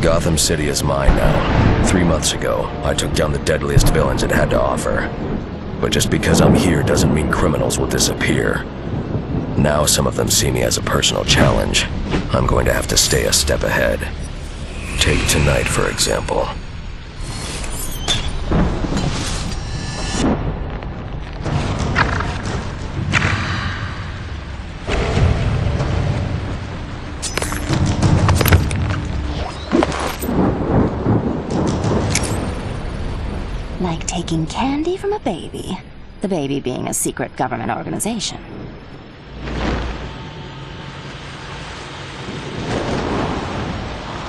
Gotham City is mine now. 3 months ago, I took down the deadliest villains it had to offer. But just because I'm here doesn't mean criminals will disappear. Now some of them see me as a personal challenge. I'm going to have to stay a step ahead. Take tonight, for example. Like taking candy from a baby. The baby being a secret government organization.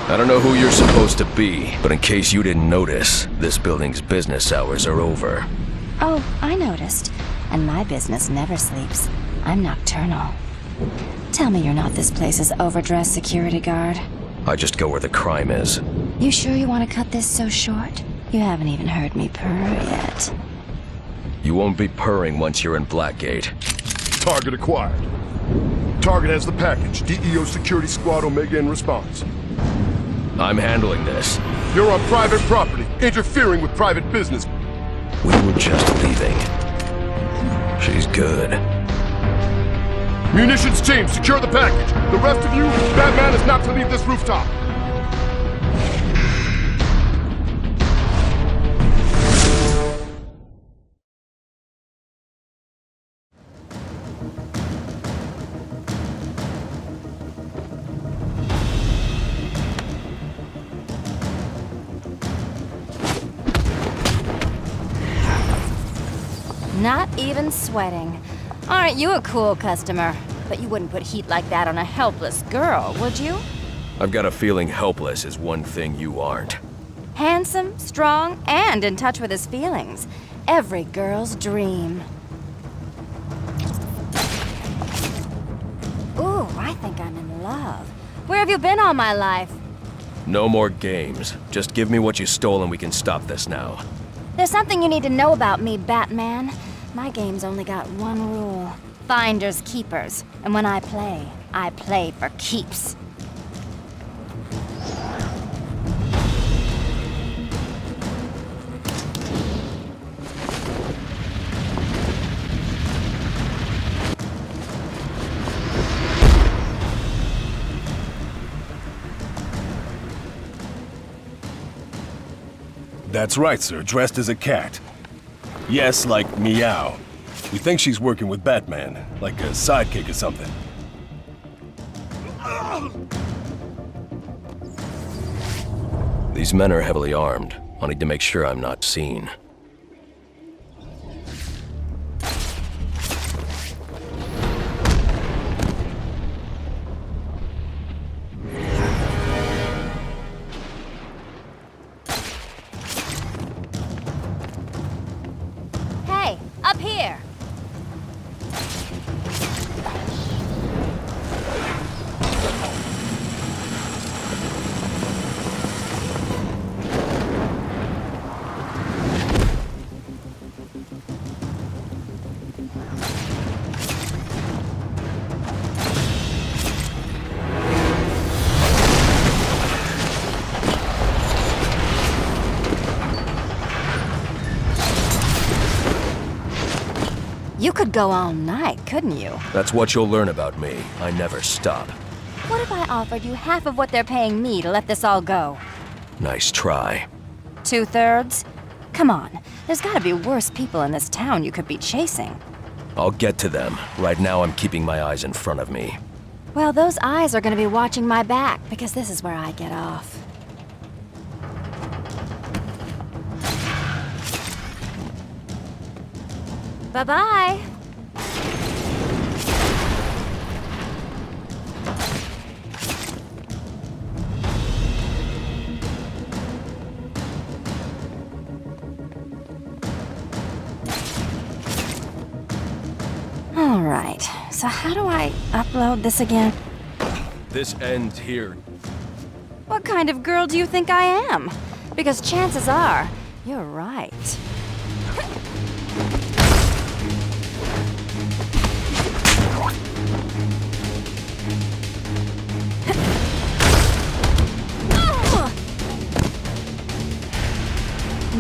I don't know who you're supposed to be, but in case you didn't notice, this building's business hours are over. Oh, I noticed. And my business never sleeps. I'm nocturnal. Tell me you're not this place's overdressed security guard. I just go where the crime is. You sure you want to cut this so short? You haven't even heard me purr yet. You won't be purring once you're in Blackgate. Target acquired. Target has the package. DEO Security Squad Omega in response. I'm handling this. You're on private property, interfering with private business. We were just leaving. She's good. Munitions team, secure the package. The rest of you, Batman is not to leave this rooftop. Not even sweating. Aren't you a cool customer? But you wouldn't put heat like that on a helpless girl, would you? I've got a feeling helpless is one thing you aren't. Handsome, strong, and in touch with his feelings. Every girl's dream. Ooh, I think I'm in love. Where have you been all my life? No more games. Just give me what you stole and we can stop this now. There's something you need to know about me, Batman. My game's only got one rule. Finders keepers. And when I play for keeps. That's right, sir. Dressed as a cat. Yes, like meow. We think she's working with Batman, like a sidekick or something. These men are heavily armed. I'll need to make sure I'm not seen. Hey, up here! You could go all night, couldn't you? That's what you'll learn about me. I never stop. What if I offered you half of what they're paying me to let this all go? Nice try. 2/3? Come on, there's gotta be worse people in this town you could be chasing. I'll get to them. Right now I'm keeping my eyes in front of me. Well, those eyes are gonna be watching my back, because this is where I get off. Bye-bye. All right, so how do I upload this again? This ends here. What kind of girl do you think I am? Because chances are, you're right.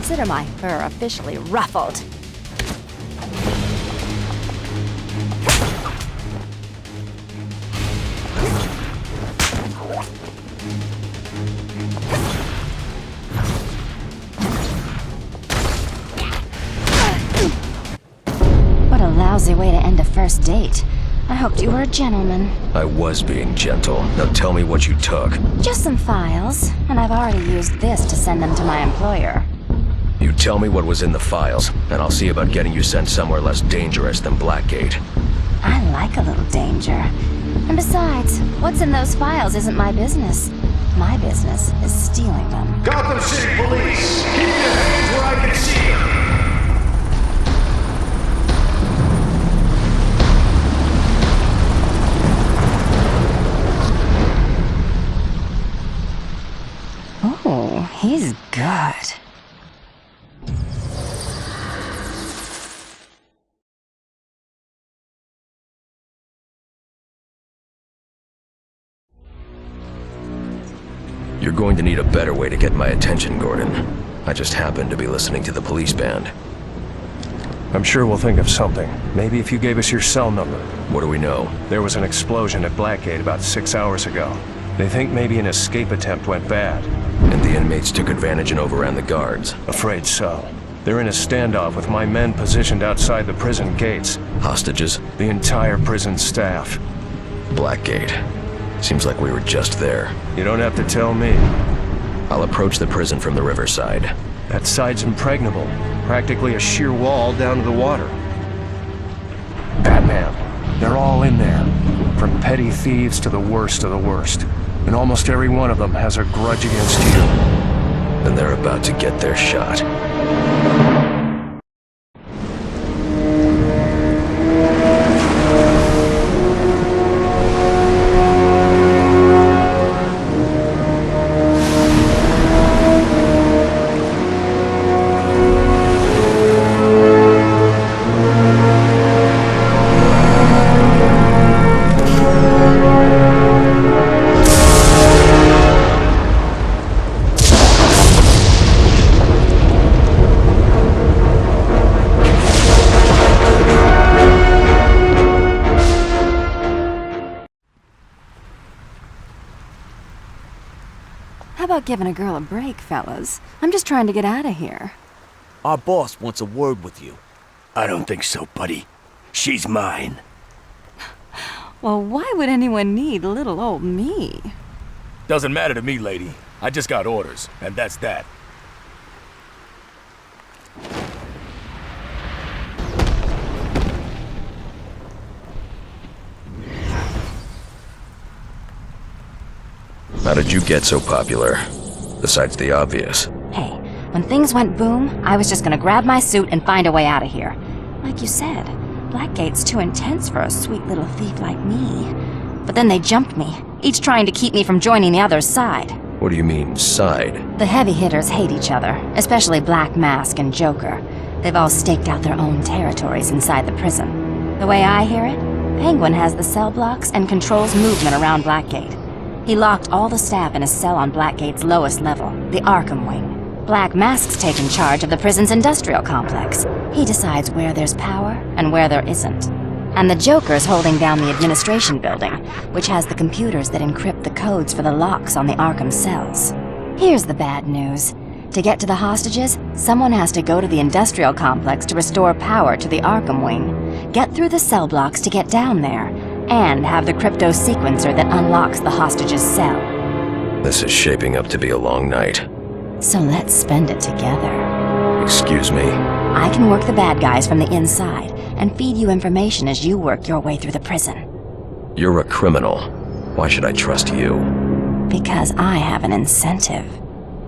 Consider my fur officially ruffled. What a lousy way to end a first date. I hoped you were a gentleman. I was being gentle. Now tell me what you took. Just some files, and I've already used this to send them to my employer. You tell me what was in the files, and I'll see about getting you sent somewhere less dangerous than Blackgate. I like a little danger. And besides, what's in those files isn't my business. My business is stealing them. Gotham City Police! Keep your hands where I can see them! Oh, he's good. You're going to need a better way to get my attention, Gordon. I just happened to be listening to the police band. I'm sure we'll think of something. Maybe if you gave us your cell number. What do we know? There was an explosion at Blackgate about 6 hours ago. They think maybe an escape attempt went bad. And the inmates took advantage and overran the guards. Afraid so. They're in a standoff with my men positioned outside the prison gates. Hostages? The entire prison staff. Blackgate. Seems like we were just there. You don't have to tell me. I'll approach the prison from the riverside. That side's impregnable. Practically a sheer wall down to the water. Batman. They're all in there. From petty thieves to the worst of the worst. And almost every one of them has a grudge against you. And they're about to get their shot. How about giving a girl a break, fellas? I'm just trying to get out of here. Our boss wants a word with you. I don't think so, buddy. She's mine. Well, why would anyone need little old me? Doesn't matter to me, lady. I just got orders, and that's that. How did you get so popular? Besides the obvious. Hey, when things went boom, I was just gonna grab my suit and find a way out of here. Like you said, Blackgate's too intense for a sweet little thief like me. But then they jumped me, each trying to keep me from joining the other side. What do you mean, side? The heavy hitters hate each other, especially Black Mask and Joker. They've all staked out their own territories inside the prison. The way I hear it, Penguin has the cell blocks and controls movement around Blackgate. He locked all the staff in a cell on Blackgate's lowest level, the Arkham Wing. Black Mask's taken charge of the prison's industrial complex. He decides where there's power and where there isn't. And the Joker's holding down the administration building, which has the computers that encrypt the codes for the locks on the Arkham cells. Here's the bad news. To get to the hostages, someone has to go to the industrial complex to restore power to the Arkham Wing, get through the cell blocks to get down there, and have the crypto sequencer that unlocks the hostage's cell. This is shaping up to be a long night. So let's spend it together. Excuse me? I can work the bad guys from the inside and feed you information as you work your way through the prison. You're a criminal. Why should I trust you? Because I have an incentive.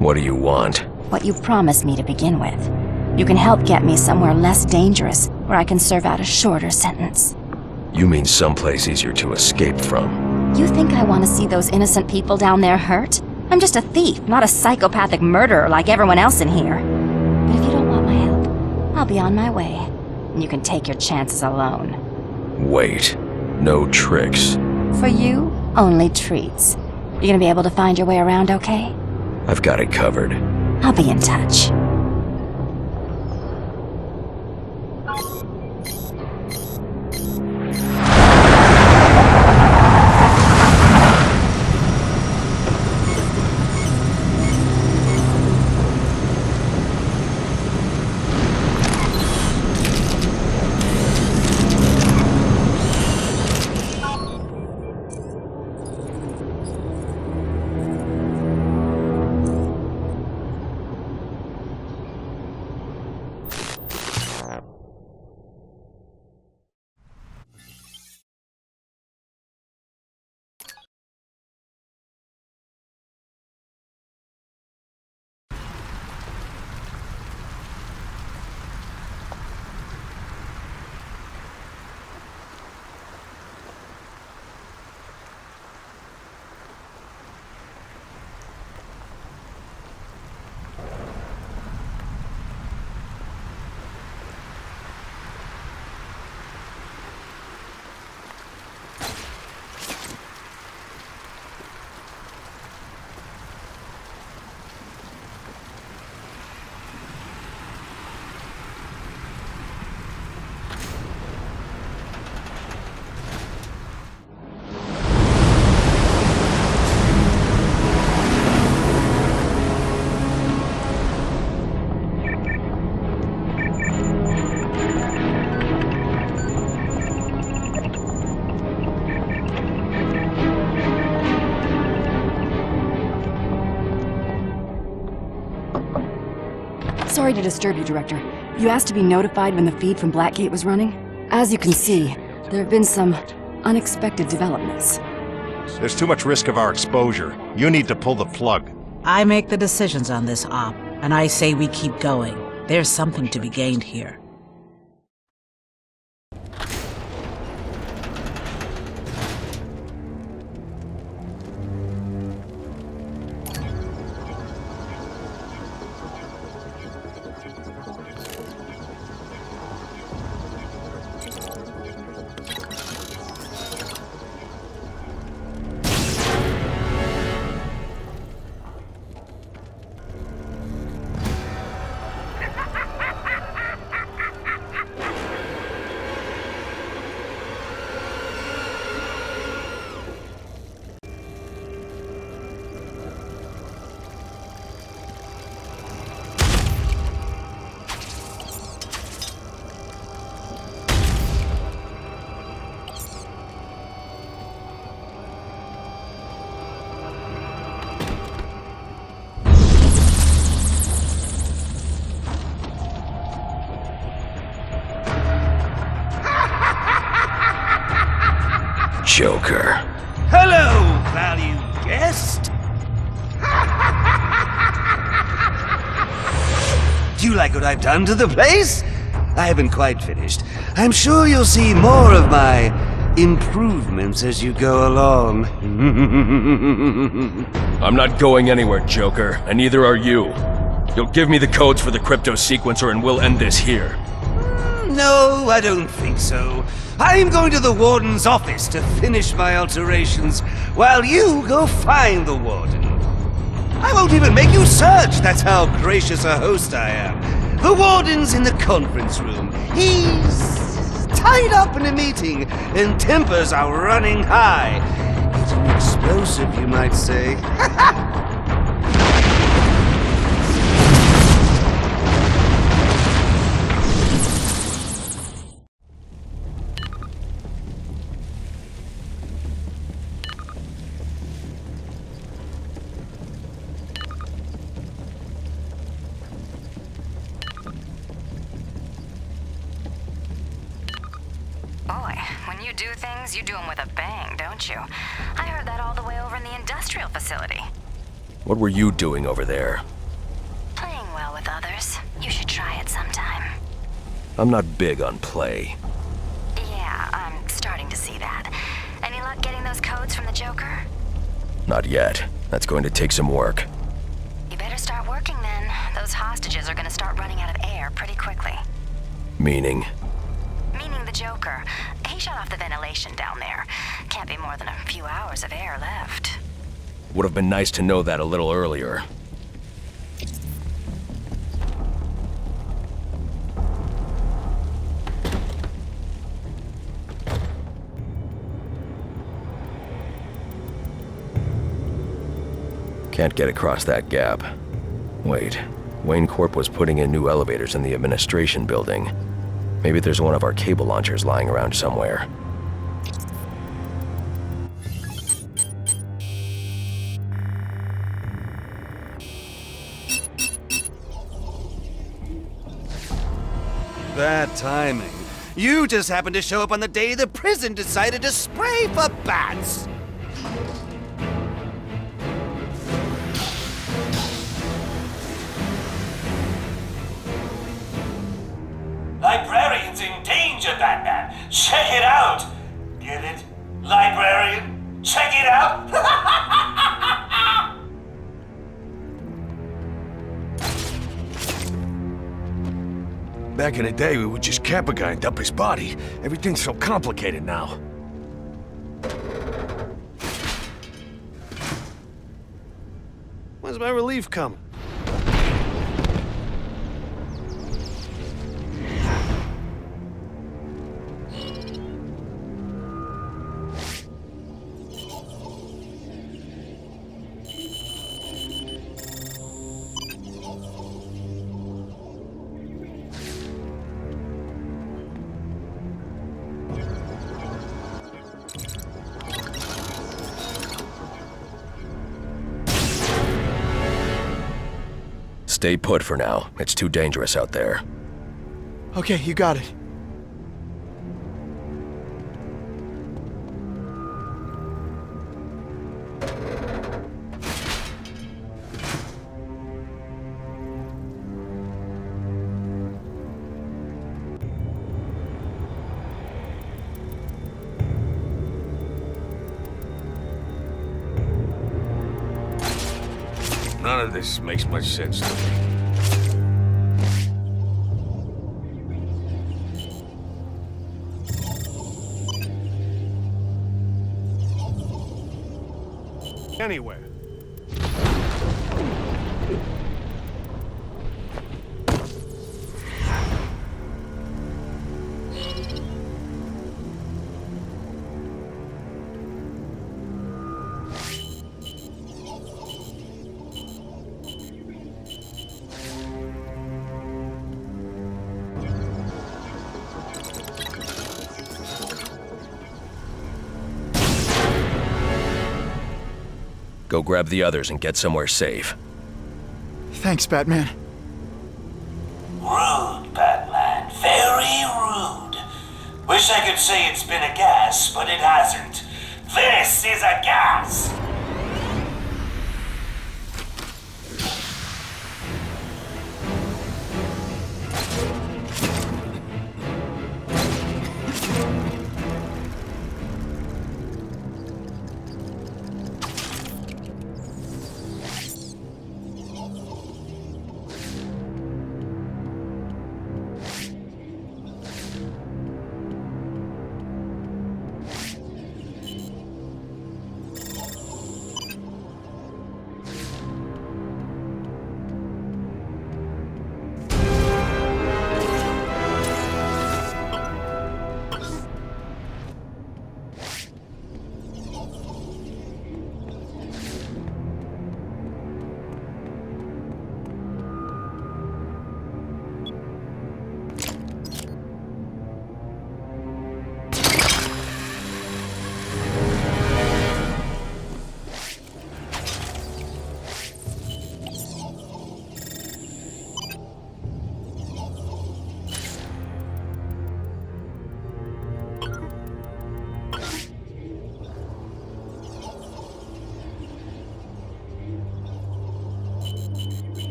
What do you want? What you promised me to begin with. You can help get me somewhere less dangerous, where I can serve out a shorter sentence. You mean someplace easier to escape from? You think I want to see those innocent people down there hurt? I'm just a thief, not a psychopathic murderer like everyone else in here. But if you don't want my help, I'll be on my way, and you can take your chances alone. Wait. No tricks. For you, only treats. You gonna be able to find your way around okay? I've got it covered. I'll be in touch. Sorry to disturb you, Director. You asked to be notified when the feed from Blackgate was running? As you can see, there have been some unexpected developments. There's too much risk of our exposure. You need to pull the plug. I make the decisions on this op, and I say we keep going. There's something to be gained here. Joker. Hello, valued guest. Do you like what I've done to the place? I haven't quite finished. I'm sure you'll see more of my improvements as you go along. I'm not going anywhere, Joker, and neither are you. You'll give me the codes for the crypto sequencer and we'll end this here. No, I don't think so. I'm going to the Warden's office to finish my alterations, while you go find the Warden. I won't even make you search, that's how gracious a host I am. The Warden's in the conference room. He's tied up in a meeting, and tempers are running high. He's an explosive, you might say. You do things, you do them with a bang, don't you? I heard that all the way over in the industrial facility. What were you doing over there? Playing well with others. You should try it sometime. I'm not big on play. Yeah, I'm starting to see that. Any luck getting those codes from the Joker? Not yet. That's going to take some work. You better start working then. Those hostages are gonna start running out of air pretty quickly. Meaning? Meaning the Joker. He shut off the ventilation down there. Can't be more than a few hours of air left. Would have been nice to know that a little earlier. Can't get across that gap. Wait, Wayne Corp was putting in new elevators in the administration building. Maybe there's one of our cable launchers lying around somewhere. Bad timing. You just happened to show up on the day the prison decided to spray for bats. Librarian's in danger, Batman. Check it out. Get it? Librarian? Check it out. Back in the day, we would just cap a guy and dump his body. Everything's so complicated now. When's my relief coming? Stay put for now. It's too dangerous out there. Okay, you got it. None of this makes much sense to me. Anywhere. Go grab the others and get somewhere safe. Thanks, Batman. Rude, Batman. Very rude. Wish I could say it's been a gas, but it hasn't. This is a gas!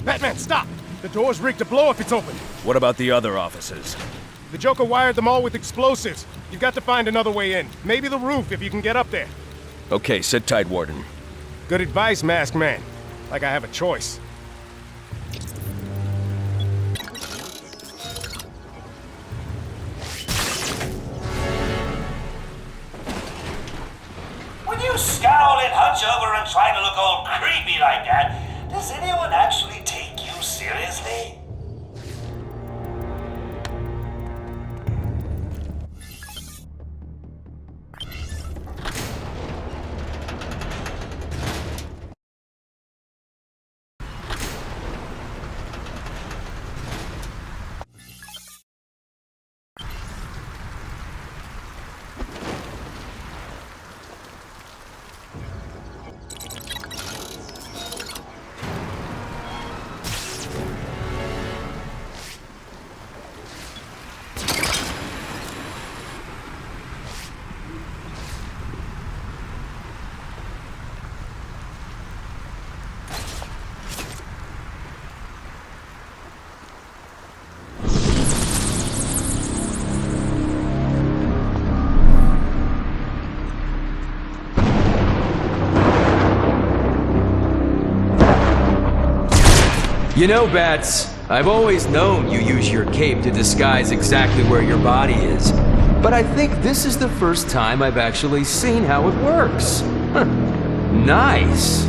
Batman, stop! The door's rigged to blow if it's open. What about the other offices? The Joker wired them all with explosives. You've got to find another way in. Maybe the roof if you can get up there. Okay, sit tight, Warden. Good advice, Masked Man. Like I have a choice. When you scowl and hunch over and try to look all creepy like that, does anyone actually take you seriously? You know, Bats, I've always known you use your cape to disguise exactly where your body is. But I think this is the first time I've actually seen how it works. Huh. Nice.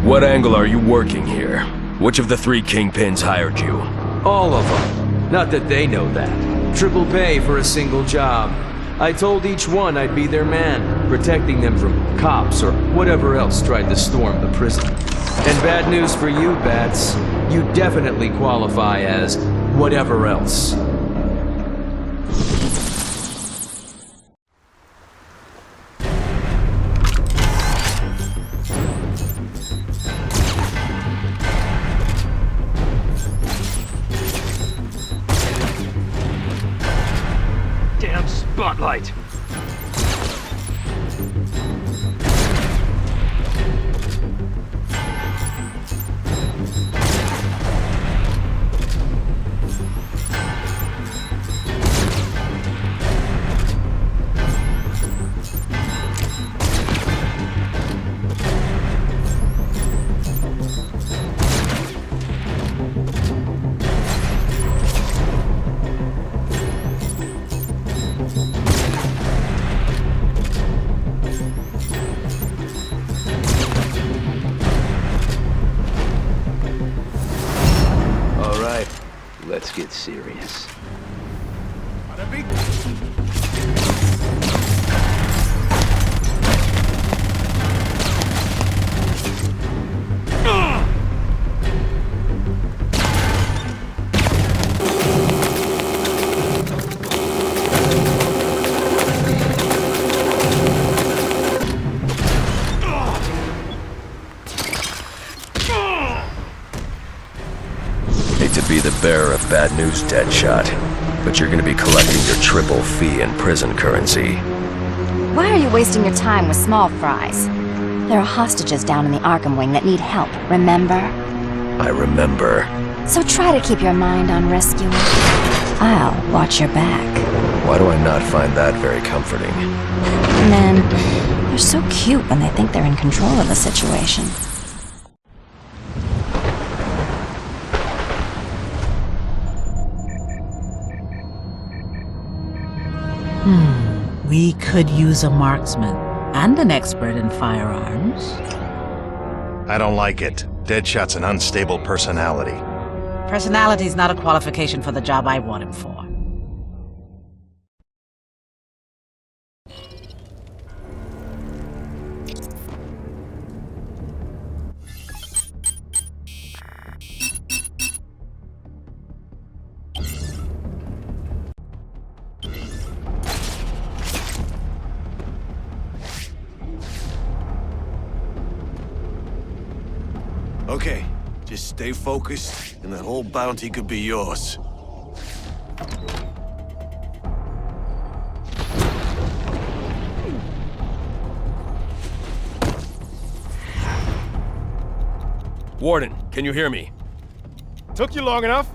What angle are you working here? Which of the 3 kingpins hired you? All of them. Not that they know that. Triple pay for a single job. I told each one I'd be their man, protecting them from cops or whatever else tried to storm the prison. And bad news for you, Bats. You definitely qualify as whatever else. Damn spotlight! Let's get serious. To be the bearer of bad news, Deadshot, but you're gonna be collecting your triple fee in prison currency. Why are you wasting your time with small fries? There are hostages down in the Arkham wing that need help, remember? I remember. So try to keep your mind on rescuing. I'll watch your back. Why do I not find that very comforting? Men, they're so cute when they think they're in control of the situation. We could use a marksman and an expert in firearms. I don't like it. Deadshot's an unstable personality. Personality's not a qualification for the job I want him for. Okay, just stay focused, and that whole bounty could be yours. Warden, can you hear me? Took you long enough?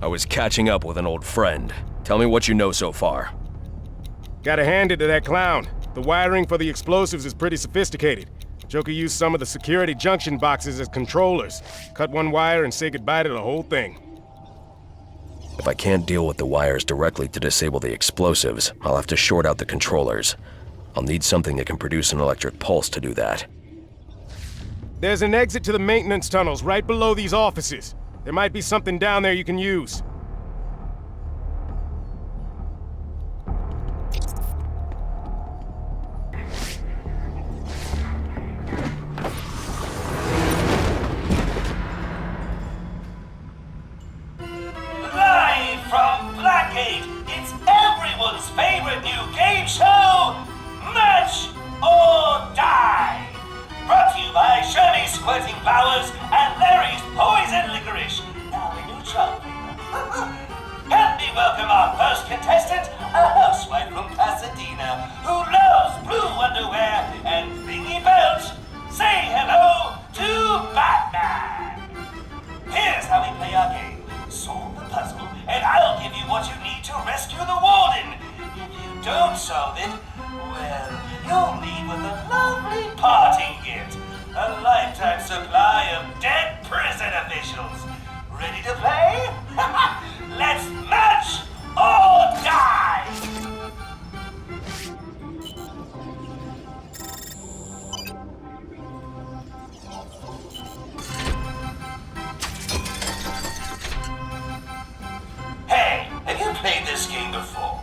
I was catching up with an old friend. Tell me what you know so far. Gotta hand it to that clown. The wiring for the explosives is pretty sophisticated. Joker used some of the security junction boxes as controllers. Cut one wire and say goodbye to the whole thing. If I can't deal with the wires directly to disable the explosives, I'll have to short out the controllers. I'll need something that can produce an electric pulse to do that. There's an exit to the maintenance tunnels right below these offices. There might be something down there you can use. Live from Blackgate, it's everyone's favorite new game show, Match or Die. Brought to you by Shirley's Squirting Flowers and Larry's Poison Licorice. Now a new child flavor. Help me welcome our first contestant, a housewife from Pasadena who loves blue underwear and thingy belts. Say hello to Batman. Here's how we play our game. Solve the puzzle, and I'll give you what you need to rescue the warden. If you don't solve it, well, you'll leave with a lovely parting gift. A lifetime supply of dead prisoners. citizen officials. Ready to play? Let's match or die! Hey, have you played this game before?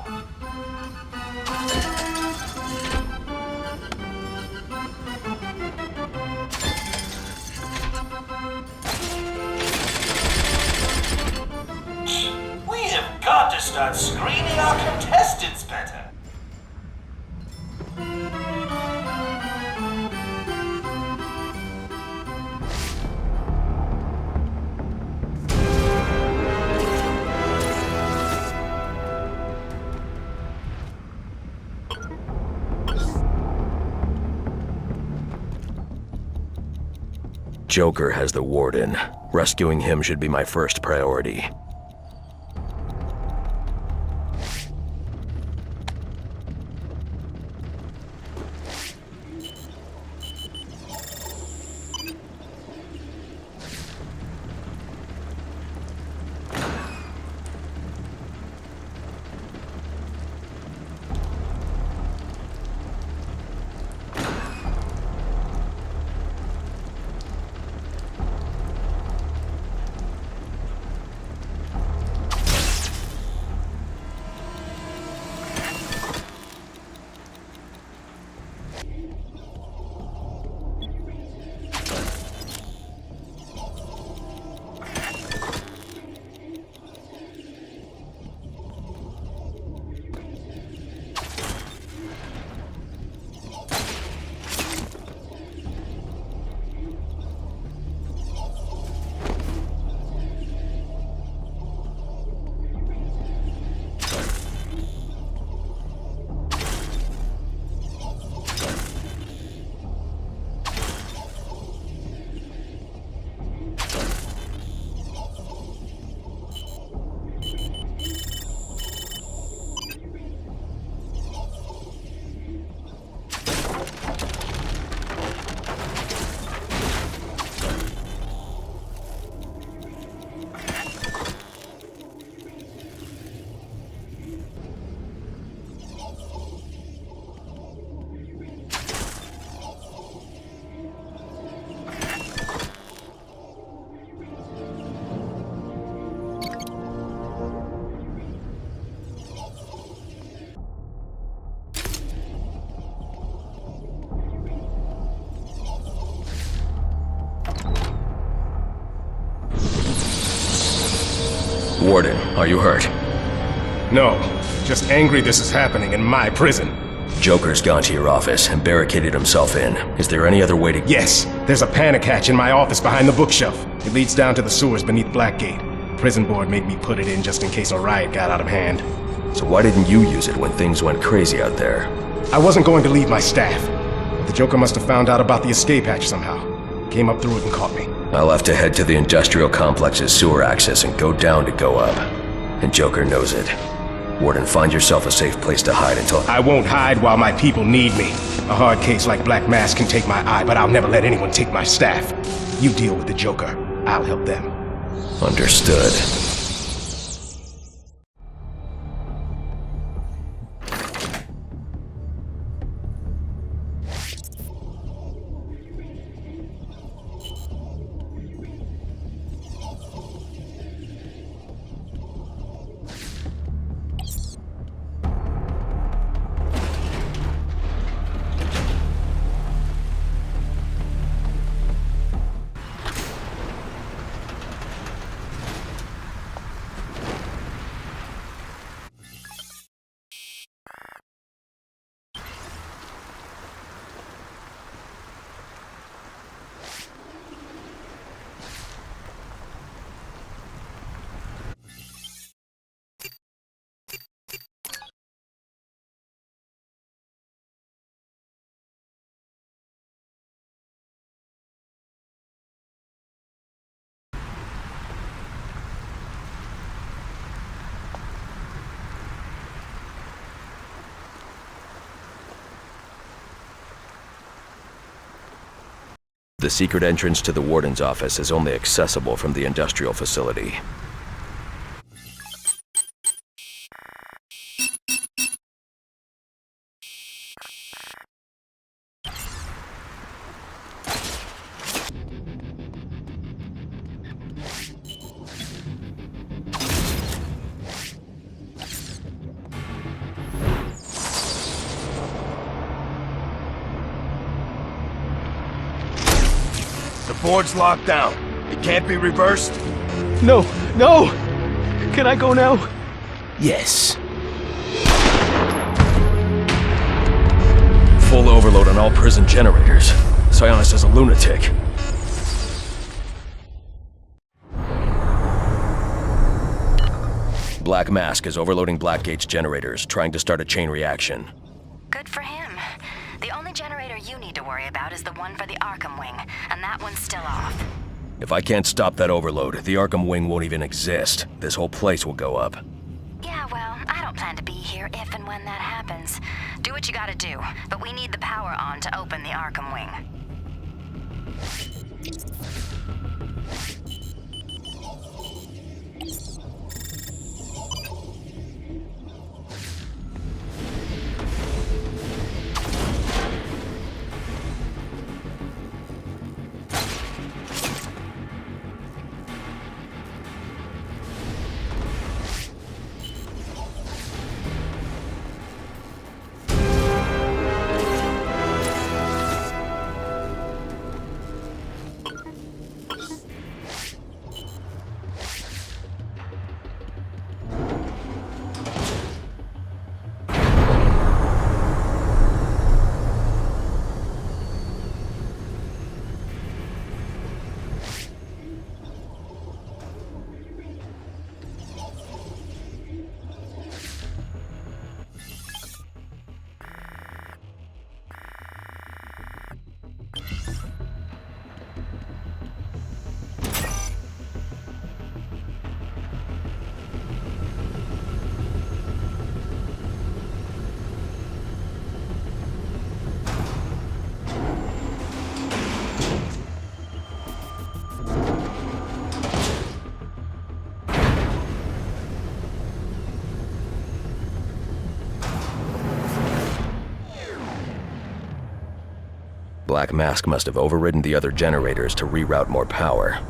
We have got to start screening our contestants better. Joker has the Warden. Rescuing him should be my first priority. Warden, are you hurt? No, just angry this is happening in my prison. Joker's gone to your office and barricaded himself in. Is there any other way to— Yes, there's a panic hatch in my office behind the bookshelf. It leads down to the sewers beneath Blackgate. Prison board made me put it in just in case a riot got out of hand. So why didn't you use it when things went crazy out there? I wasn't going to leave my staff, but the Joker must have found out about the escape hatch somehow. Came up through it and caught me. I'll have to head to the industrial complex's sewer access and go down to go up. And Joker knows it. Warden, find yourself a safe place to hide until— I won't hide while my people need me. A hard case like Black Mask can take my eye, but I'll never let anyone take my staff. You deal with the Joker. I'll help them. Understood. The secret entrance to the Warden's office is only accessible from the industrial facility. The board's locked down. It can't be reversed? No! No! Can I go now? Yes. Full overload on all prison generators. Sionis is a lunatic. Black Mask is overloading Blackgate's generators, trying to start a chain reaction. Good for him. The only generator you need to worry about is the one for the Arkham Wing, and that one's still off. If I can't stop that overload, the Arkham Wing won't even exist. This whole place will go up. Yeah, well, I don't plan to be here if and when that happens. Do what you gotta do, but we need the power on to open the Arkham Wing. Black Mask must have overridden the other generators to reroute more power.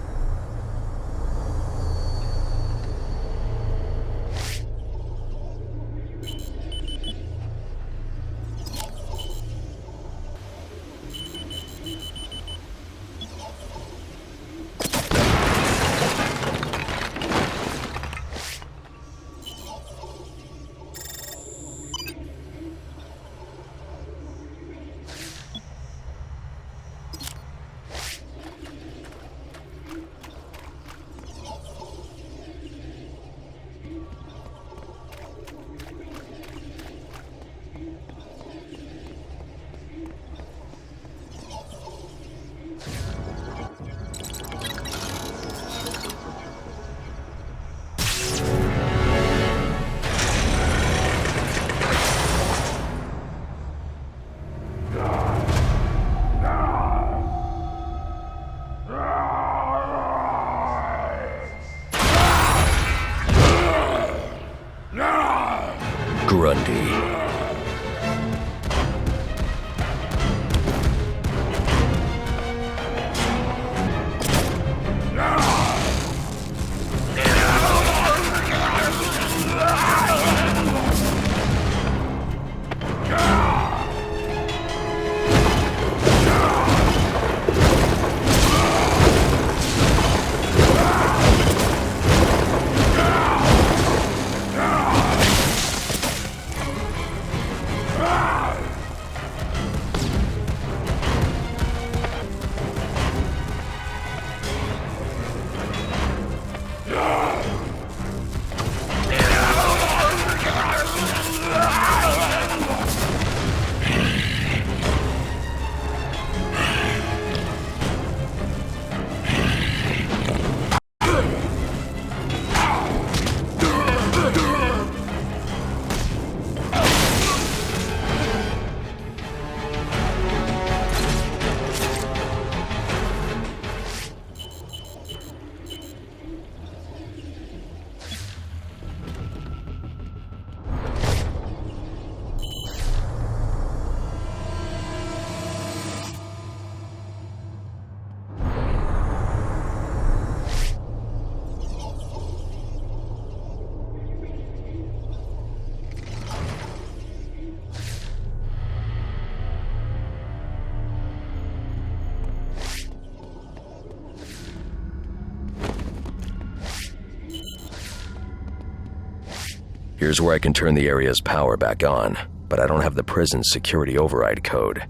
Here's where I can turn the area's power back on, but I don't have the prison's security override code.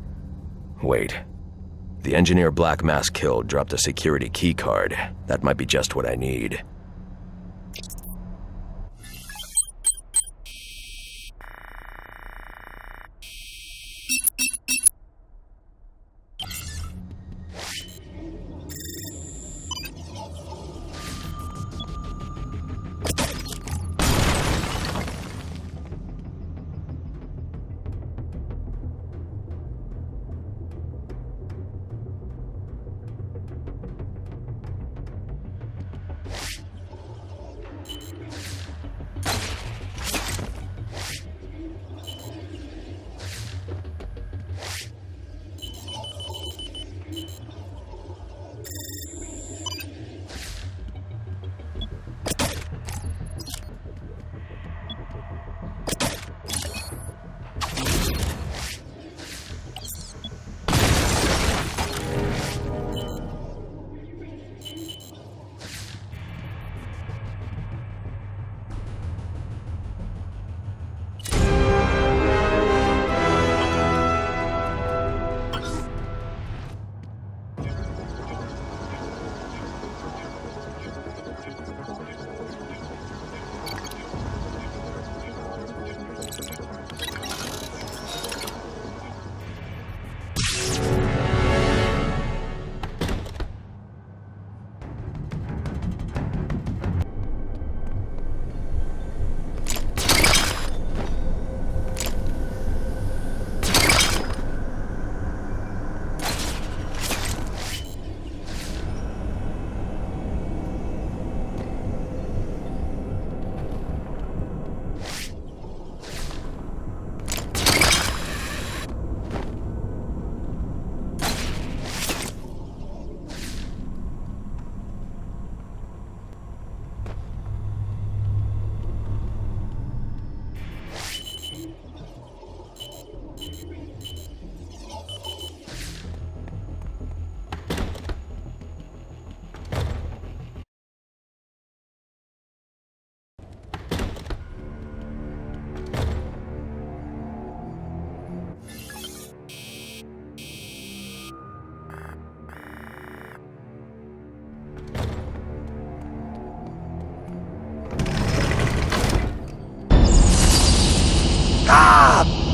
Wait. The engineer Black Mask killed dropped a security keycard. That might be just what I need.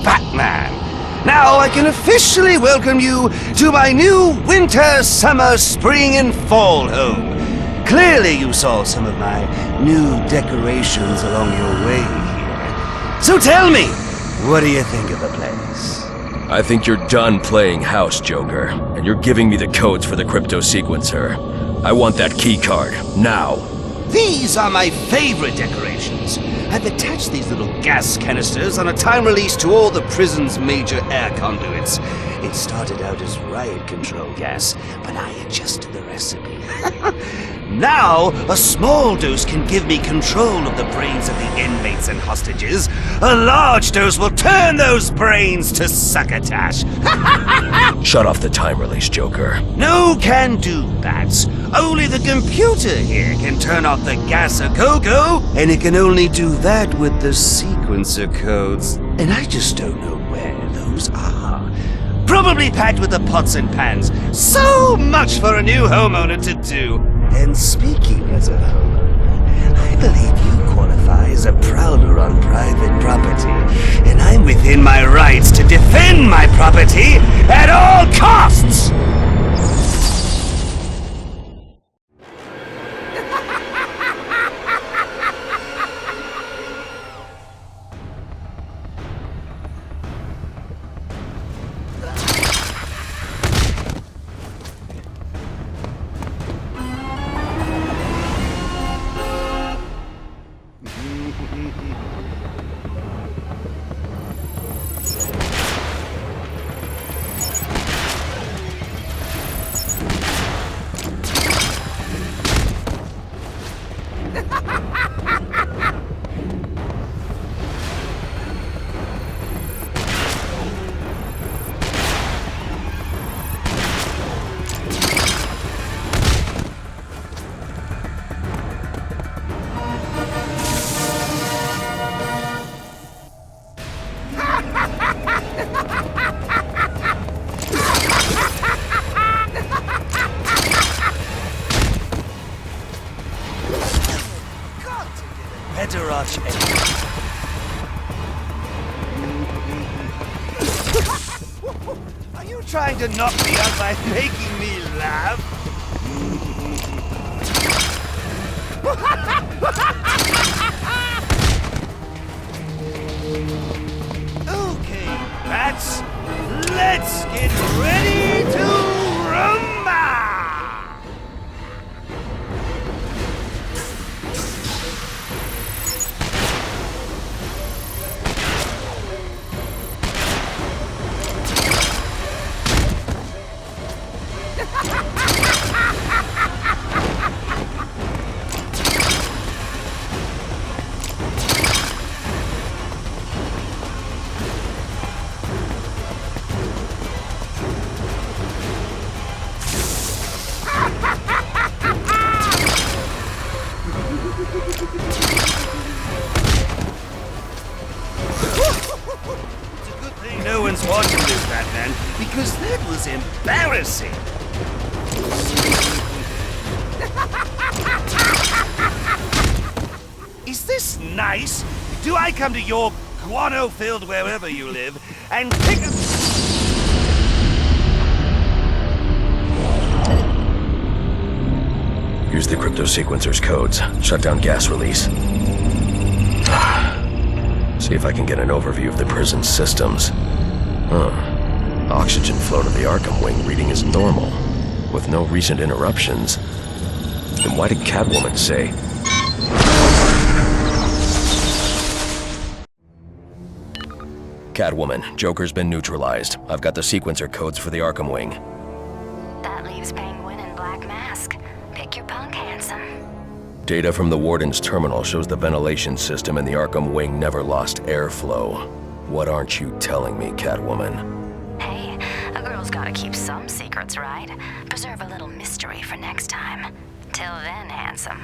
Batman! Now I can officially welcome you to my new winter, summer, spring, and fall home. Clearly you saw some of my new decorations along your way here. So tell me, what do you think of the place? I think you're done playing house, Joker, and you're giving me the codes for the crypto sequencer. I want that keycard, now. These are my favorite decorations. I've attached these little gas canisters on a time release to all the prison's major air conduits. It started out as riot control gas, but I adjusted the recipe. Now, a small dose can give me control of the brains of the inmates and hostages. A large dose will turn those brains to succotash. Shut off the time release, Joker. No can do that. Only the computer here can turn off the gas a go-go, and it can only do that with the sequencer codes. And I just don't know where those are. Probably packed with the pots and pans. So much for a new homeowner to do. And speaking as a homeowner, I believe you qualify as a prowler on private property, and I'm within my rights to defend my property at all costs! trying to knock me out by making me laugh? Okay, bats, let's get ready to rumba! No one's watching this, Batman, because that was embarrassing. Is this nice? Do I come to your guano-filled wherever you live and pick a... Use the crypto sequencer's codes. Shut down gas release. See if I can get an overview of the prison's systems. Oxygen flow to the Arkham wing reading is normal, with no recent interruptions. Then why did Catwoman say... Catwoman, Joker's been neutralized. I've got the sequencer codes for the Arkham wing. That leaves Penguin and Black Mask. Pick your punk, handsome. Data from the Warden's terminal shows the ventilation system in the Arkham wing never lost airflow. What aren't you telling me, Catwoman? Hey, a girl's gotta keep some secrets, right? Preserve a little mystery for next time. Till then, handsome.